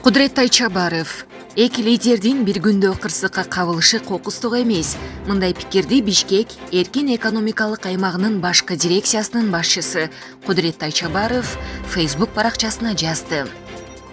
Кудурет Тайчабаров. Эки лидердин бир күндө кырсыкка кабылышы кокустук эмес. Мындай пикирди Бишкек эркин экономикалык аймагынын башкы дирекциясынын башчысы Кудурет Тайчабаров Facebook баракчасына жазды.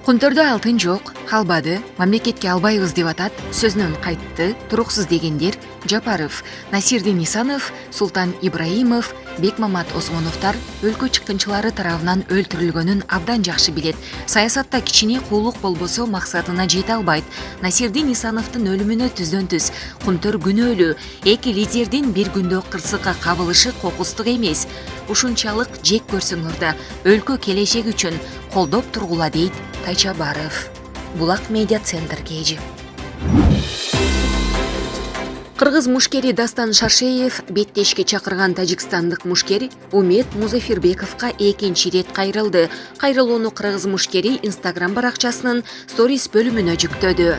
Кунтөрдө алтын жок, калбады, мамлекетке албайбыз деп атат, сөзүнөн кайтты, туруксуз дегендер Жапаров, Насирдин Исанов, Султан Ибраимов, Бекмамат Осмоновдор өлкө чыккынчылары тарабынан өлтүрүлгөнүн абдан жакшы билет. Саясатта кичине куулук болбосо максатына жете албайт. Насирдин Исановдун өлүмүнө түздөн-түз Кунтөр күнөөлүү. Эки лидердин бир күндө кырсыкка кабылышы кокустук эмес. Ушунчалык жек көрсөңөр да өлкө келечеги үчүн колдоп тургула дейт Тайчабаров. Булак медиа центр KG. Кыргыз мушкери Дастан Шаршеев беттешке чакырган тажикстандык мушкер Умет Музафирбековго экинчи ирет кайрылды. Кайрылууну кыргыз мушкери Instagram баракчасынын сторис бөлүмүнө жүктөдү.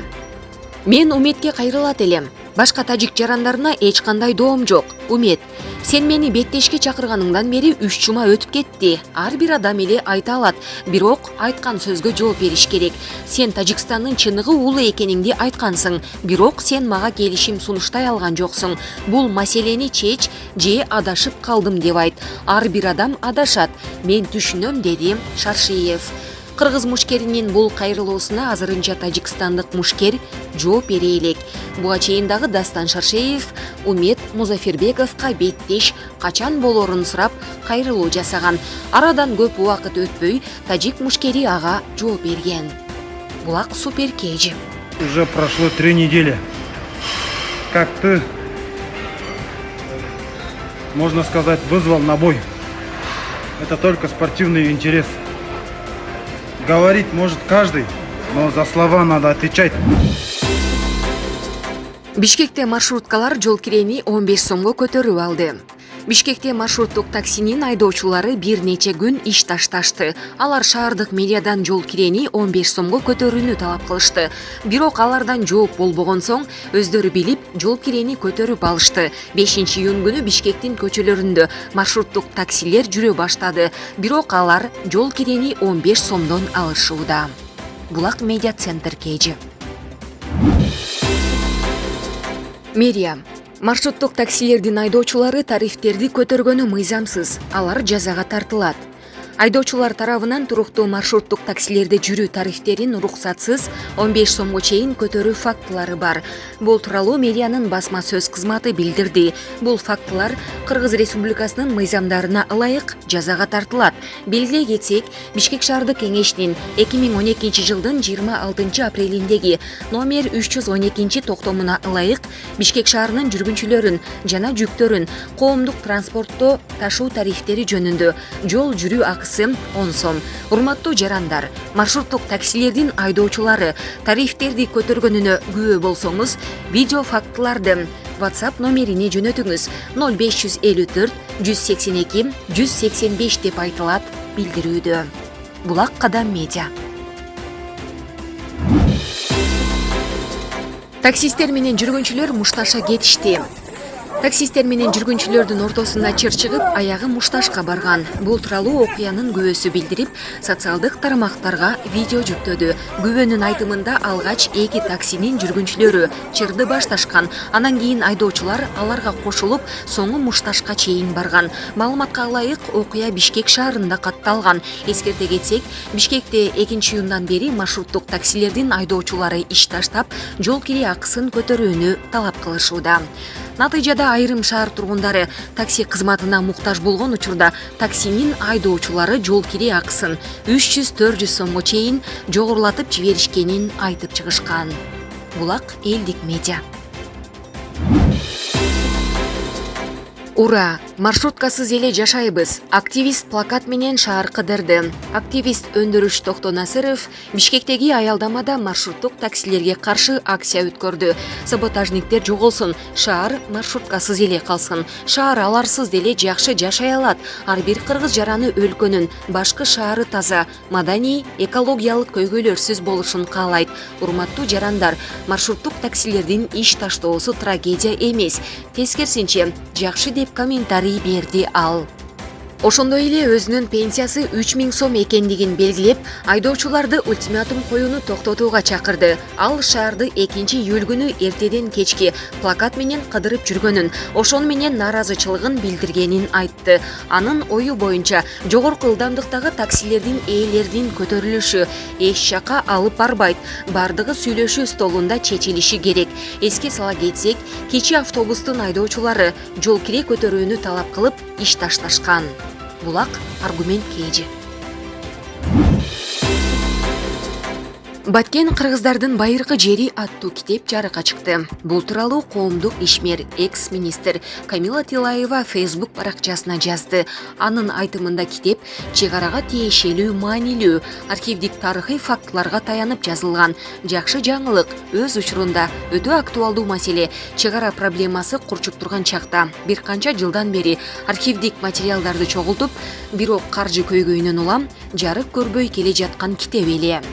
Мен Уметке кайрылат элем. Башка тажик жарандарына эч кандай доом жок. Умет, сен мени беттешке чакырганыңдан бери 3 жума өтүп кетти. Ар бир адам эле айта алат, бирок айткан сөзгө жооп бериш керек. Сен Тажикстандын чыныгы уулу экениңди айткансың, бирок сен мага келишим сунуштай алган жоксуң. Бул маселени чеч же адашып калдым деп айт. Ар бир адам адашат. Мен түшүнөм, деди Шаршеев. Кыргыз мушкеринин бул кайрылуусуна азырынча тажикстандык мушкер жооп бере элек. Буга чейин дагы Дастан Шаршеев Умет Музафирбековго беттеш качан болорун сурап кайрылуу жасаган. Арадан көп убакыт өтпөй тажик мушкери ага жооп берген. Булак Супер KG. Уже прошло 3 недели. Как ты, можно сказать, вызвал на бой. Это только спортивный интерес. Говорить может каждый, но за слова надо отвечать. Бишкекте маршруткалар жол кирени 15 сомго көтөрүп алды. Бишкекте маршруттук таксинин айдоочулары бир нече күн иш ташташты. Алар шаардык мэриядан жол кирени 15 сомго көтөрүүнү талап кылышты. Бирок алардан жооп болбогон соң өздөрү билип жол кирени көтөрүп алышты. 5-июнь күнү Бишкектин көчөлөрүндө маршруттук таксилер жүрө баштады. Бирок алар жол кирени 15 сомдон алышууда. Булак медиа центр KG. Мэрия. Маршруттук таксилердин айдоочулары тарифтерди көтөргөнү мыйзамсыз. Алар жазага тартылат. Айдоочулар тарабынан туруктуу маршруттук таксилерде жүрүү тарифтерин уруксатсыз 15 сомго чейин көтөрүү фактылары бар. Бул тууралуу мэриянын басма сөз кызматы билдирди. Бул фактылар Кыргыз Республикасынын мыйзамдарына ылайык жазага тартылат. Белгилей кетсек, Бишкек шаардык кеңешинин 2012 жылдын 26 апрелиндеги номер 312 токтомуна ылайык Бишкек шаарынын жүргүнчүлөрүн жана жүктөрүн коомдук транспортто ташуу тарифтери жөнүндө жол жүрүү акысы 10 сом. Урматтуу жарандар, маршруттук таксилердин айдоочулары тарифтерди көтөргөнүнө күбө болсоңуз, видео фактыларды WhatsApp номерине жөнөтүңүз 0554 182 185 деп айтылат билдирүүдө. Булак Кадам медиа. Таксисттер менен жүргүнчүлөр мушташа кетишти. Таксисттер менен жүргүнчүлөрдүн ортосунда чыр чыгып, аягы мушташка барган. Бул тууралуу окуянын күбөсү билдирип, социалдык тармактарга видео жүктөдү. Күбөнүн айтымында алгач эки таксинин жүргүнчүлөрү чырды башташкан. Анан кийин айдоочулар аларга кошулуп, соңу мушташка чейин барган. Маалыматка ылайык, окуя Бишкек шаарында катталган. Эскерте кетсек, Бишкекте 2-июндан бери маршруттук таксилердин айдоочулары иш таштап, жол кире акысын көтөрүүнү талап кылышууда. Натыйжада айрым шаар тургундары такси кызматына муктаж болгон учурда таксинин айдоочулары жол кире акысын 300-400 сомго чейин жогорулатып жиберишкенин айтып чыгышкан. Булак элдик медиа. Ура! Маршруткасыз эле жашайбыз. Активист плакат менен шаар кыдырды. Активист Өндүрүш Токтонасыров Бишкектеги аялдамада маршруттук таксилерге каршы акция өткөрдү. Саботажниктер жоголсун, шаар маршруткасыз эле калсын. Шаар аларсыз деле жакшы жашай алат. Ар бир кыргыз жараны өлкөнүн башкы шаары таза, маданий, экологиялык көйгөйлөрсүз болушун каалайт. Урматтуу жарандар, маршруттук таксилердин иш таштоосу трагедия эмес. Тескерисинче, жакшы деп комментарий берди ал. Ошондой эле өзүнүн пенсиясы 3000 сом экендигин белгилеп, айдоочуларды ультиматум коюуну токтотууга чакырды. Ал шаарды 2-июль күнү эртеден кечки плакат менен кыдырып жүргөнүн, ошону менен нааразычылыгын билдиргенин айтты. Анын ою боюнча, жогорку ылдамдыктагы таксилердин ээлеринин көтөрүлүшү эч жака алып барбайт. Бардыгы сүйлөшүү столунда чечилиши керек. Эске сала кетсек, кечи автобустун айдоочулары жол кире көтөрүүнү талап кылып иш ташташкан. Булак аргумент кейжи. Баткен кыргыздардын байыркы жери аттуу китеп жарыкка чыкты. Бул тууралуу коомдук ишмер экс-министр Камила Тилаева Facebook баракчасына жазды. Анын айтымында китеп чек арага тиешелүү маанилүү архивдик тарыхый фактыларга таянып жазылган. Жакшы жаңылык өз учурунда өтө актуалдуу маселе. Чек ара проблемасы курчуп турган чакта бир канча жылдан бери архивдик материалдарды чогултуп, бирок каржы көйгөйүнөн улам жарык көрбөй келе жаткан китеп эле.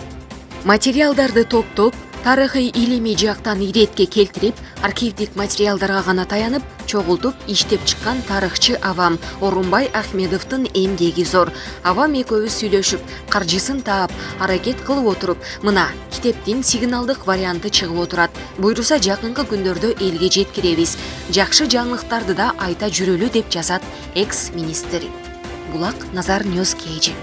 Материалдарды топтоп, тарыхый илимий жактан иретке келтирип, архивдик материалдарга гана таянып, чогултуп иштеп чыккан тарыхчы Авам Орунбай Ахмедовдун эмгеги зор. Авам экөөбүз сүйлөшүп, каржысын таап, аракет кылып отуруп, мына китептин сигналдык варианты чыгып отурат. Буйруса жакынкы күндөрдө элге жеткиребиз. Жакшы жаңылыктарды да айта жүрөлү деп жазат экс-министр. Булак Назар Ньюс Кейжи.